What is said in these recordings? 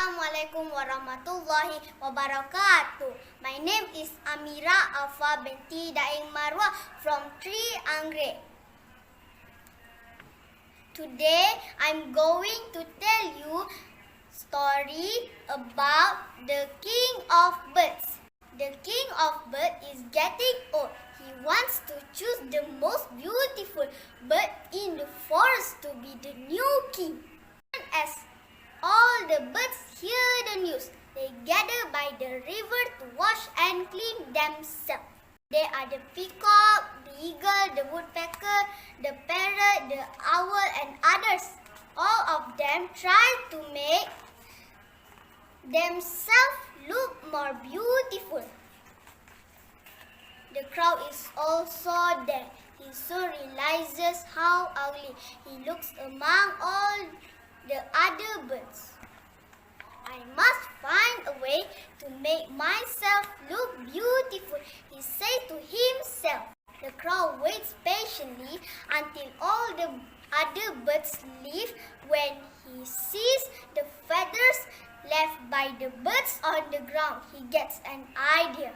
Assalamualaikum warahmatullahi wabarakatuh. My name is AMEERA AUFA binti Daeng MARUAK from 3 Anggrek. Today I'm going to tell you story about the king of birds. The king of birds is getting old. He wants to choose the most beautiful bird in the forest to be the new king. As all the birds hear the news, they gather by the river to wash and clean themselves. They are the peacock, the eagle, the woodpecker, the parrot, the owl and others. All of them try to make themselves look more beautiful. The crow is also there. He soon realizes how ugly he looks among all the other birds. I must find a way to make myself look beautiful, he said to himself. The crow waits patiently until all the other birds leave. When he sees the feathers left by the birds on the ground, he gets an idea.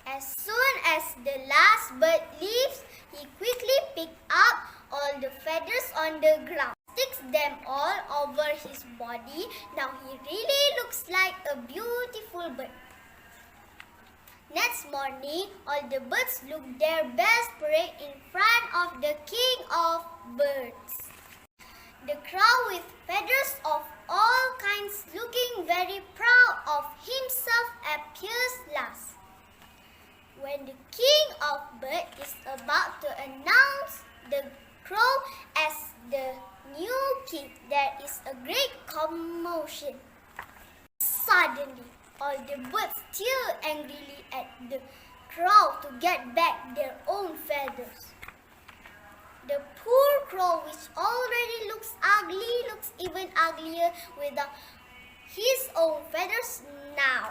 As soon as the last bird leaves, he quickly picks up all the feathers on the ground, sticks them all over his body. Now he really looks like a beautiful bird. Next morning, all the birds look their best parade in front of the king of birds. The crow with feathers of all kinds, looking very proud of himself, appears last. When the king of birds is about to announce the crow as the new king, there is a great commotion. Suddenly, all the birds stare angrily at the crow to get back their own feathers. The poor crow, which already looks ugly, looks even uglier without his own feathers now.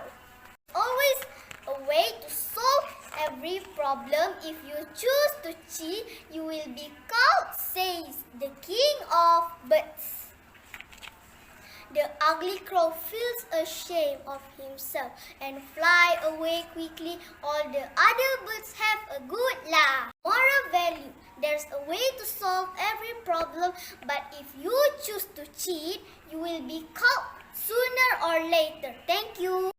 Always a way to solve every problem. If you choose to cheat, you will be caught, says the king of birds. The ugly crow feels ashamed of himself and fly away quickly. All the other birds have a good laugh. Moral value: there's a way to solve every problem, but if you choose to cheat, you will be caught sooner or later. Thank you.